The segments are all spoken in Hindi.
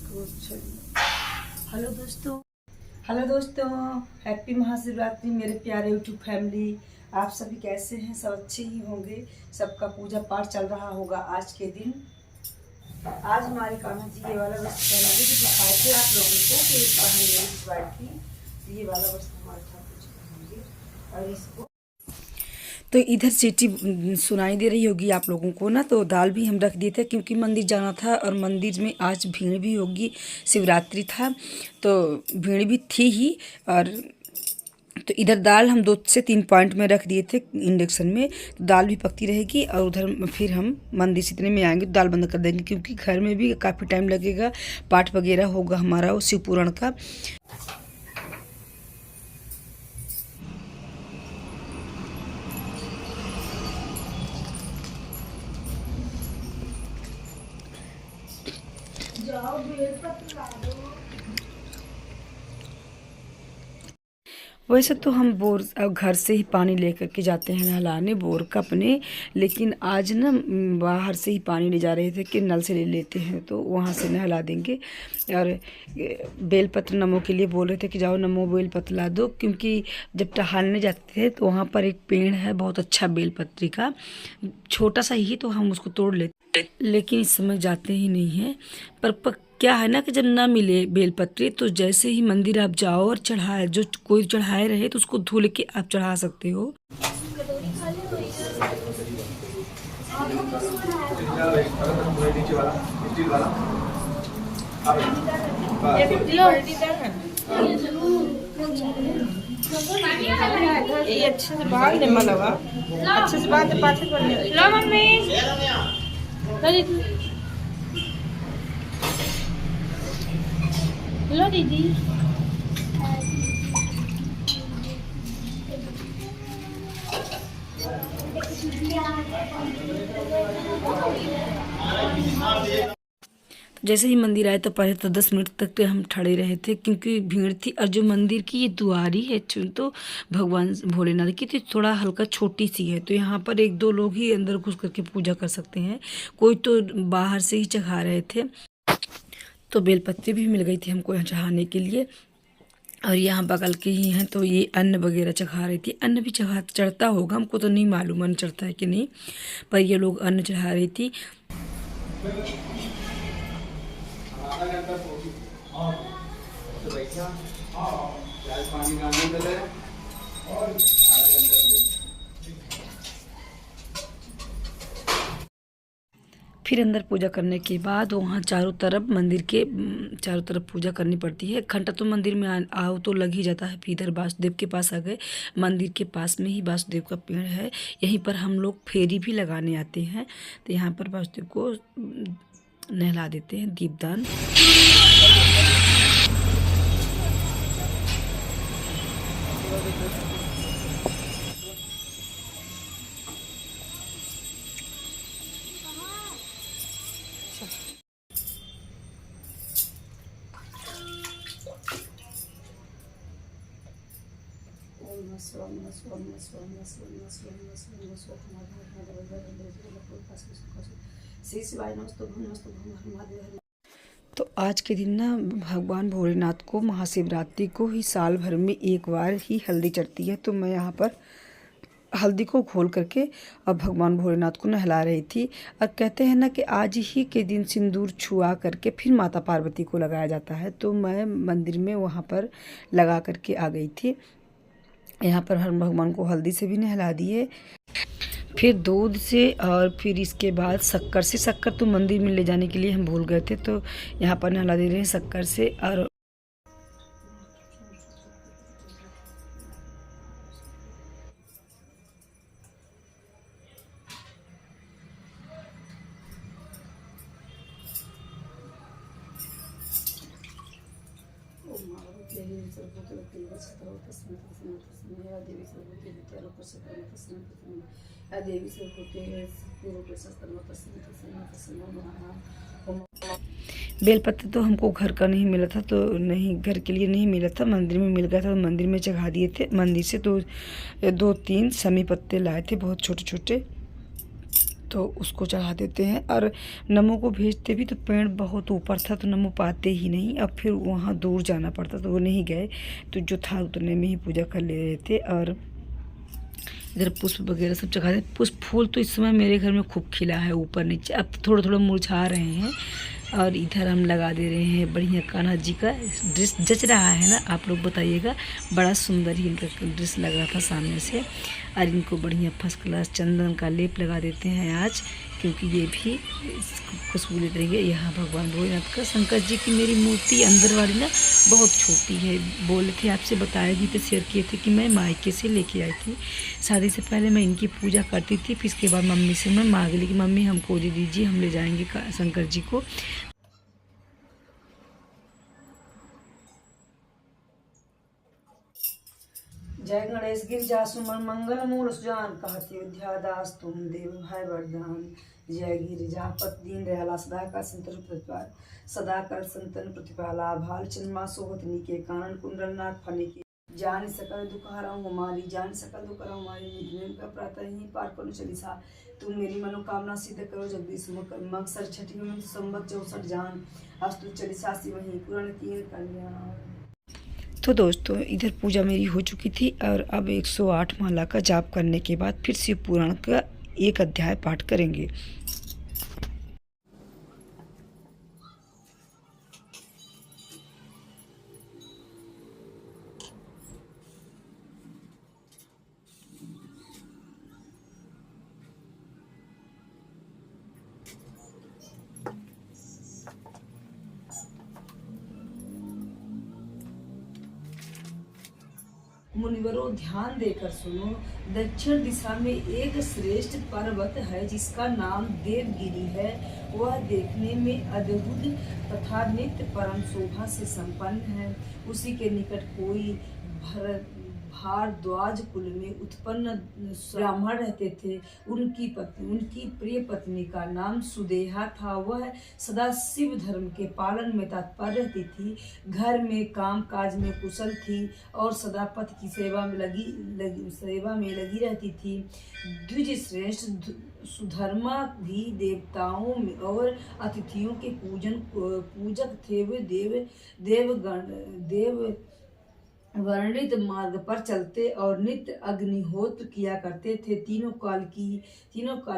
हेलो दोस्तों, हेलो दोस्तों, हैप्पी महाशिवरात्रि मेरे प्यारे यूट्यूब फैमिली। आप सभी कैसे हैं? सब अच्छे ही होंगे। सबका पूजा पाठ चल रहा होगा आज के दिन। आज हमारे कान्हा जी ये वाला वस्त्र पहनेंगे जो दिखाए थे आप लोगों को कि मेरी भिजवाई थी। ये वाला वस्त्र हमारे ठाकुर जी पहनेंगे और इसको तो इधर सीटी सुनाई दे रही होगी आप लोगों को ना। तो दाल भी हम रख दिए थे क्योंकि मंदिर जाना था और मंदिर में आज भीड़ भी होगी, शिवरात्रि था तो भीड़ भी थी ही। और तो इधर दाल हम 2 से 3 पॉइंट में रख दिए थे इंडक्शन में, तो दाल भी पकती रहेगी। और उधर फिर हम मंदिर से इतने में आएंगे तो दाल बंद कर देंगे क्योंकि घर में भी काफ़ी टाइम लगेगा, पाठ वगैरह होगा हमारा वो शिव पुराण का। वैसे तो हम बोर घर से ही पानी लेकर के जाते हैं नहलाने बोर का अपने, लेकिन आज ना बाहर से ही पानी ले जा रहे थे कि नल से ले लेते हैं तो वहाँ से नहला देंगे। और बेलपत्र नमो के लिए बोल रहे थे कि जाओ नमो बेलपत्र ला दो, क्योंकि जब टहलने जाते थे तो वहाँ पर एक पेड़ है बहुत अच्छा बेलपत्री का, छोटा सा ही, तो हम उसको तोड़ लेते, लेकिन इस समय जाते ही नहीं हैं। पर क्या है ना कि जब ना मिले बेलपत्री तो जैसे ही मंदिर आप जाओ और चढ़ाए, जो कोई चढ़ाए रहे तो उसको धो लेके आप चढ़ा सकते हो। ये अच्छे से बाल ने मलवा अच्छे से बात पाछे करने लो मम्मी लो दीदी। जैसे ही मंदिर आए तो पहले तो 10 मिनट तक हम खड़े रहे थे क्योंकि भीड़ थी। और जो मंदिर की ये दुआरी है तो भगवान भोलेनाथ की, तो थोड़ा हल्का छोटी सी है, तो यहाँ पर 1-2 लोग ही अंदर घुस करके पूजा कर सकते हैं, कोई तो बाहर से ही चढ़ा रहे थे। तो बेलपत्ती भी मिल गई थी हमको यहाँ चढ़ाने के लिए। और यहाँ बगल के ही हैं तो ये अन्न वगैरह चढ़ा रही थी। अन्न भी चढ़ता होगा, हमको तो नहीं मालूम अन्न चढ़ता है कि नहीं, पर ये लोग अन्न चढ़ा रही थी। फिर अंदर पूजा करने के बाद वहाँ चारों तरफ मंदिर के चारों तरफ पूजा करनी पड़ती है। घंटा तो मंदिर में आओ तो लग ही जाता है। फिर इधर वासुदेव के पास आ गए, मंदिर के पास में ही वासुदेव का पेड़ है, यहीं पर हम लोग फेरी भी लगाने आते हैं। तो यहाँ पर वासुदेव को नहला देते हैं, दीपदान। तो आज के दिन ना भगवान भोलेनाथ को महाशिवरात्रि को ही साल भर में एक बार ही हल्दी चढ़ती है, तो मैं यहाँ पर हल्दी को घोल करके और भगवान भोलेनाथ को नहला रही थी। और कहते हैं ना कि आज ही के दिन सिंदूर छुआ करके फिर माता पार्वती को लगाया जाता है, तो मैं मंदिर में वहाँ पर लगा करके आ गई थी। यहाँ पर हम भगवान को हल्दी से भी नहला दिए, फिर दूध से, और फिर इसके बाद शक्कर से। शक्कर तो मंदिर में ले जाने के लिए हम भूल गए थे, तो यहाँ पर नहला दे रहे हैं शक्कर से। और बेलपत्र तो हमको घर का नहीं मिला था, तो नहीं, घर के लिए नहीं मिला था, मंदिर में मिल गया था, मंदिर में चढ़ा दिए थे। मंदिर से 2-3 समी पत्ते लाए थे, बहुत छोटे छोटे। तो उसको चढ़ा देते हैं। और नमो को भेजते भी तो पेड़ बहुत ऊपर था तो नमो पाते ही नहीं, अब फिर वहाँ दूर जाना पड़ता तो वो नहीं गए, तो जो था उतने में ही पूजा कर ले रहे थे। और इधर पुष्प वगैरह सब चढ़ा दे। पुष्प फूल तो इस समय मेरे घर में खूब खिला है ऊपर नीचे, अब थोड़ा थोड़ा मुरझा रहे हैं। और इधर हम लगा दे रहे हैं बढ़िया कान्हा जी का ड्रेस, जच रहा है ना, आप लोग बताइएगा। बड़ा सुंदर ही इनका ड्रेस लग रहा था सामने से। और इनको बढ़िया फर्स्ट क्लास चंदन का लेप लगा देते हैं आज, क्योंकि ये भी खुशबू लेते रहेंगे। यहाँ भगवान भोलेनाथ का, शंकर जी की मेरी मूर्ति अंदर वाली ना बहुत छोटी है। बोले थे आपसे बताया भी तो शेयर किए थे कि मैं मायके से लेके आई थी। शादी से पहले मैं इनकी पूजा करती थी, फिर इसके बाद मम्मी से मैं मांग ली कि मम्मी हमको दे दीजिए, हम ले जाएंगे शंकर जी को। जय गणेश गिर जासुमन मंगल मूल सुजान, कहती विद्यादास तुम देव भाई वरदान। जय गिरिजापत दीन दयाला सदा का संतन प्रतिपाल, सदा कर संतन प्रतिपाला। भाल चंद्रमा सोहतनी के कानन कुंडलनाथ फनी के, जान सकल दुख हराऊं हमारी, जान सकल दुख हराऊं हमारी। नित्य का प्रातः ही पार करो चलीसा, तुम मेरी मनोकामना सिद्ध करो जगदीश। मकसर छठी में संबत 64 जान, अस्तु चलीसा से वही पुराण 3 कल्याण। तो दोस्तों इधर पूजा मेरी हो चुकी थी और अब 108 माला का जाप करने के बाद फिर शिव पुराण का 1 अध्याय पाठ करेंगे। मुनिवरों ध्यान देकर सुनो, दक्षिण दिशा में एक श्रेष्ठ पर्वत है जिसका नाम देवगिरी है। वह देखने में अद्भुत तथा नित्य परम शोभा से संपन्न है। उसी के निकट कोई भारद्वाज कुल में उत्पन्न ब्राह्मण रहते थे। उनकी प्रिय पत्नी का नाम सुदेहा था। वह सदा शिव धर्म के पालन में तत्पर रहती थी, घर में काम काज में कुशल थी और सदा पति की सेवा में लगी रहती थी। द्विज श्रेष्ठ सुधर्मा भी देवताओं और अतिथियों के पूजक थे। वे देव वर्णित मार्ग पर चलते और नित्य अग्निहोत्र किया करते थे। तीनों काल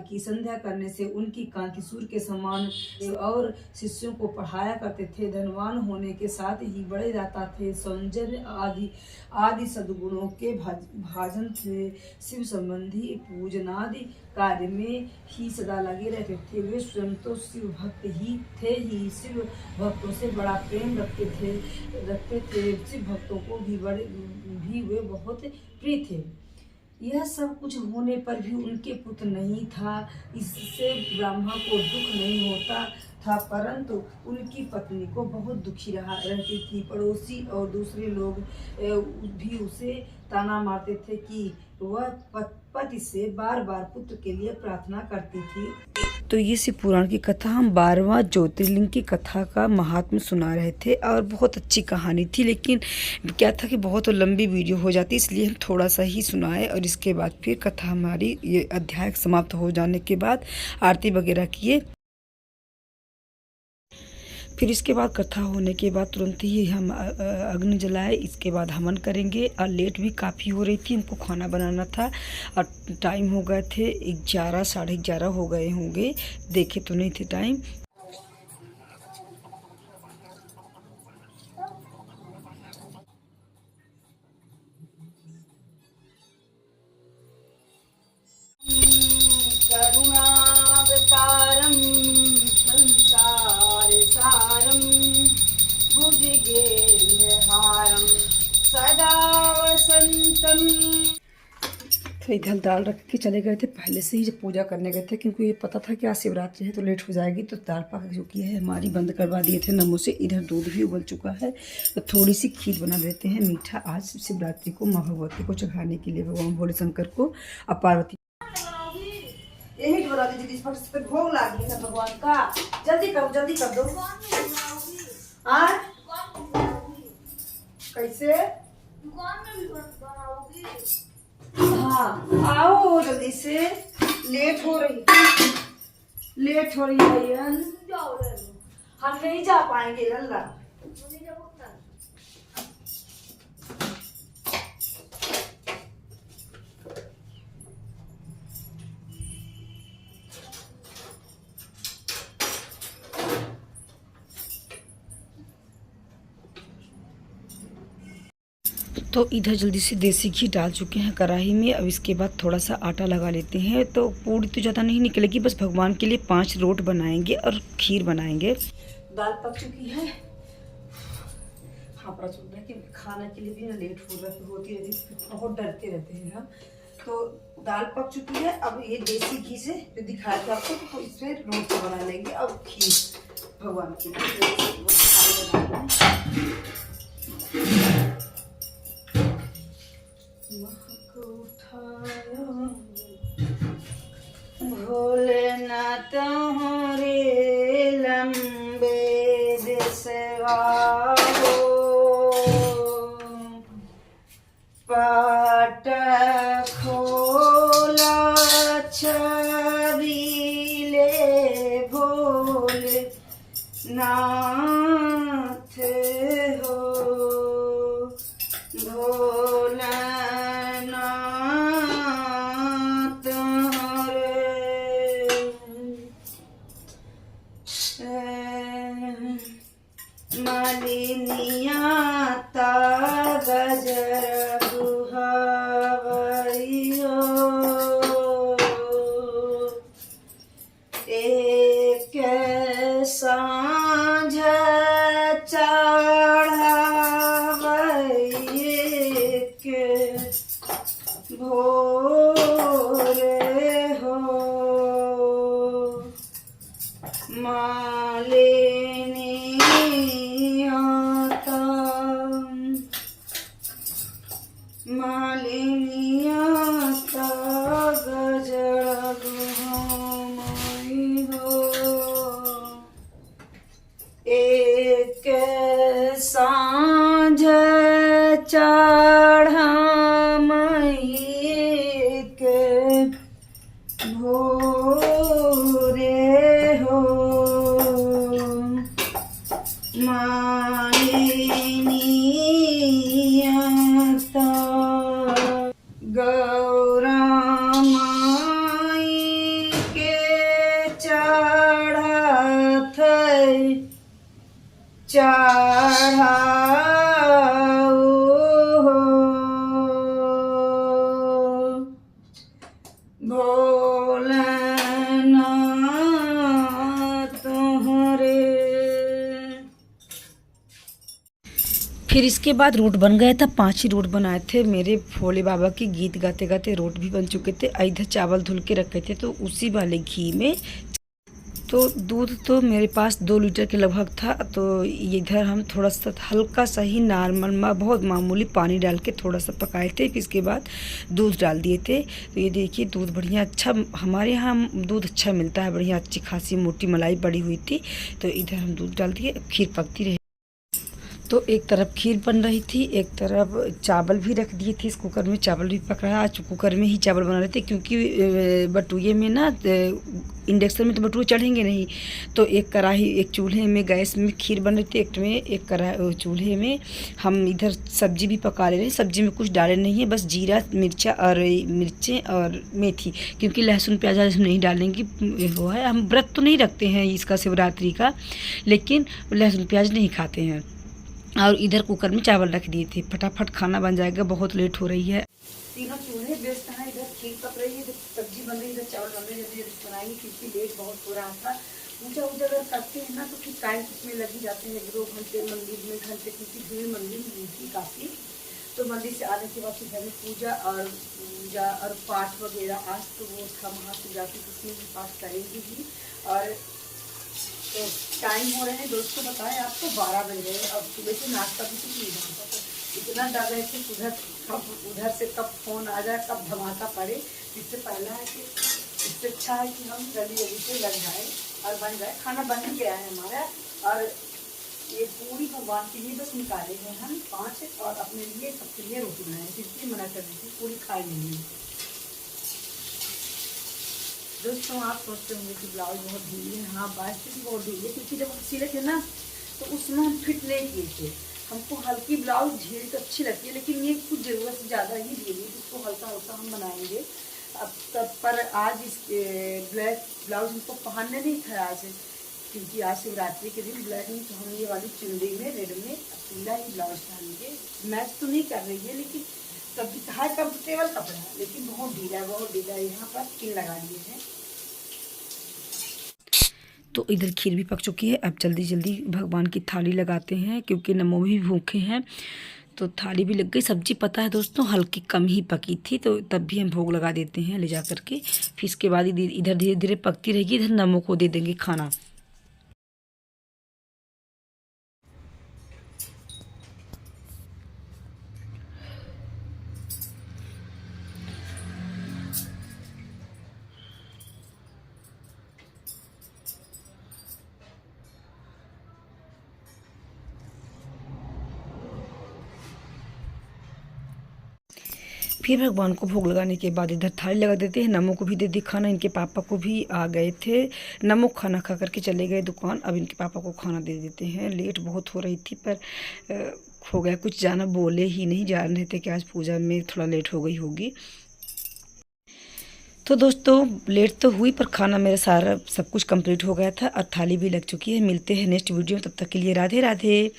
की संध्या करने से उनकी कांति सूर्य के समान और शिष्यों को पढ़ाया करते थे। धनवान होने के साथ ही बड़े दाता थे। सौंदर्य आदि सद्गुणों के भाजन थे। शिव संबंधी पूजनादि कार्य में ही सदा लगे रहते थे। वे स्वयं तो शिव भक्त ही थे शिव भक्तों से बड़ा प्रेम रखते थे। शिव भक्तों को भी वे बहुत प्रिय थे। यह सब कुछ होने पर भी उनके पुत्र नहीं था। इससे ब्रह्मा को दुख नहीं होता था, परंतु उनकी पत्नी को बहुत दुखी रहती थी। पड़ोसी और दूसरे लोग भी उसे ताना मारते थे कि वह पति से बार बार पुत्र के लिए प्रार्थना करती थी। तो ये शिव पुराण की कथा, हम 12वां ज्योतिर्लिंग की कथा का महात्म्य सुना रहे थे और बहुत अच्छी कहानी थी, लेकिन क्या था कि बहुत लंबी वीडियो हो जाती, इसलिए हम थोड़ा सा ही सुनाए। और इसके बाद फिर कथा हमारी ये अध्याय समाप्त हो जाने के बाद आरती वगैरह किए। फिर इसके बाद कथा होने के बाद तुरंत ही हम अग्नि जलाए। इसके बाद हवन करेंगे और लेट भी काफ़ी हो रही थी, हमको खाना बनाना था और टाइम हो गए थे 11 साढ़े 11 हो गए होंगे, देखे तो नहीं थे टाइम। करुणावतारम संसार सारम भुजगेन्द्रहारम सदा वसंतम। तो इधर दाल रख के चले गए थे पहले से ही, जब पूजा करने गए थे, क्योंकि ये पता था कि आज शिवरात्रि है तो लेट हो जाएगी, तो दाल पक चुकी है हमारी, बंद करवा दिए थे नमो से। इधर दूध भी उबल चुका है, तो थोड़ी सी खीर बना देते हैं मीठा आज शिवरात्रि को माँ भगवती को चढ़ाने के लिए, भगवान भोले शंकर को और पार्वती। यही बना दीजिए, इस पर भोग लागी है भगवान का। जल्दी कर दो। कैसे? हाँ हाँ आओ जल्दी से, लेट हो रही है। हम नहीं जा पाएंगे लल्ला। तो इधर जल्दी से देसी घी डाल चुके हैं कढ़ाई में। अब इसके बाद थोड़ा सा आटा लगा लेते हैं। तो पूरी तो ज़्यादा नहीं निकलेगी, बस भगवान के लिए 5 रोट बनाएंगे और खीर बनाएंगे। दाल पक चुकी है। हाँ, पता चल रहा है कि खाना के लिए भी ना लेट होती रहती, बहुत डरते रहते हैं हम। तो दाल पक चुकी है। अब ये देसी घी से जो दिखाया था आपको, तो इसमें रोटी बना लेंगे। अब खीर भगवान के लिए भोलेनाथ हरे लंबे देशवा हो, पाट खोला छबीले भोले नाथ हो, मालिनिया ता गजर गुहावरियो, एक सांझ चढ़ावई एक भोरे हो, मालिनिया ता गजर गुहावई हो, एक सांझ चढ़ामई एक भोरे हो, मालिनिया ता गौरा माई के चढ़ाथ चढ़ाओ हो, भोलेनाथ तोहरे। फिर इसके बाद रोट बन गया था। 5 ही रोट बनाए थे। मेरे भोले बाबा के गीत गाते गाते रोट भी बन चुके थे। इधर चावल धुल के रखे थे, तो उसी वाले घी में तो दूध तो मेरे पास 2 लीटर के लगभग था। तो इधर हम थोड़ा सा हल्का सा ही नॉर्मल बहुत मामूली पानी डाल के थोड़ा सा पकाए थे। फिर इसके बाद दूध डाल दिए थे। तो ये देखिए दूध बढ़िया अच्छा, हमारे यहाँ दूध अच्छा मिलता है, बढ़िया अच्छी खासी मोटी मलाई पड़ी हुई थी। तो इधर हम दूध डाल दिए, खीर पकती रही। तो एक तरफ खीर बन रही थी, एक तरफ चावल भी रख दिए थे। इस कुकर में चावल भी पक रहा है। आज कुकर में ही चावल बना रहे थे, क्योंकि बटुए में ना, इंडक्शन में तो बटुए चढ़ेंगे नहीं। तो एक कढ़ाई, एक चूल्हे में गैस में खीर बन रही थी, एक कढ़ाई चूल्हे में हम इधर सब्जी भी पका ले रहे हैं। सब्जी में कुछ डाले नहीं है, बस जीरा मिर्चा और मिर्चें और मेथी, क्योंकि लहसुन प्याज हम नहीं डालेंगे। वो है, हम व्रत तो नहीं रखते हैं इसका, शिवरात्रि का, लेकिन लहसुन प्याज नहीं खाते हैं। और इधर कुकर में चावल रख दिए थे। फटाफट खाना बन जाएगा, बहुत लेट हो रही है। तीनों चूल्हे व्यस्त हैं। इधर खीर पक रही है, इधर सब्जी बन रही है, इधर चावल बन रहे हैं। जल्दी बनाएंगे क्योंकि लेट बहुत हो रहा था। पूजा वूजा अगर करते हैं ना, तो फिर टाइम इसमें लग ही जाते हैं, 1-2 घंटे मंदिर में, घंटे, क्योंकि भीड़ मंदिर में थी काफ़ी। तो मंदिर से आने के बाद फिर घर में पूजा और पाठ वगैरह। आज तो वो था महाशिवरात्रि, उसमें भी पाठ करेंगे ही। और तो टाइम हो रहे हैं दोस्तों, बताएं आपको 12 बज रहे हैं। अब सुबह से नाश्ता भी कुछ नहीं बनता, तो इतना डर रहे थे उधर से कब फ़ोन आ जाए, कब धमाका पड़े। इससे पहला है कि इससे अच्छा है कि हम जल्दी से लग जाए और बन जाए। खाना बन गया है हमारा। और ये पूरी भगवान के लिए बस निकाले हैं हम 5, और अपने लिए सबके लिए रोटी बनाए, जिसकी मना कर दी थी पूरी खाई नहीं। दोस्तों आप सोचते होंगे कि ब्लाउज बहुत ढीली है। हाँ, बात भी बहुत ढीली है, क्योंकि जब हम सिले थे ना तो उसमें हम फिट नहीं किए थे। हमको हल्की ब्लाउज ढीली तो अच्छी लगती है, लेकिन ये कुछ ज़रूरत से ज़्यादा ही ढीली है, इसको हल्का हल्का हम बनाएंगे अब तब। पर आज इस ब्लैक ब्लाउज हमको पहनने नहीं था आज, क्योंकि आज शिवरात्रि के दिन ब्लैक में, तो हम ये वाली चुनरी में रेड में पीला ही ब्लाउज पहनेंगे। मैच तो नहीं कर रही है, लेकिन तब भी है कंफर्टेबल कपड़ा है, लेकिन बहुत ढीला है, बहुत ढीला है। यहाँ पर पिन लगा दिए हैं। तो इधर खीर भी पक चुकी है। अब जल्दी जल्दी भगवान की थाली लगाते हैं, क्योंकि नमो भी भूखे हैं। तो थाली भी लग गई। सब्जी पता है दोस्तों हल्की कम ही पकी थी, तो तब भी हम भोग लगा देते हैं ले जा करके। फिर इसके बाद इधर धीरे धीरे पकती रहेगी, इधर नमो को दे देंगे खाना। फिर भगवान को भोग लगाने के बाद इधर थाली लगा देते हैं। नमो को भी दे दी खाना। इनके पापा को भी आ गए थे। नमो खाना खा करके चले गए दुकान। अब इनके पापा को खाना दे देते हैं। लेट बहुत हो रही थी, पर हो गया कुछ, जाना बोले ही नहीं, जान रहे थे कि आज पूजा में थोड़ा लेट हो गई होगी। तो दोस्तों लेट तो हुई, पर खाना मेरा सारा सब कुछ कंप्लीट हो गया था और थाली भी लग चुकी है। मिलते हैं नेक्स्ट वीडियो में, तब तक के लिए राधे राधे।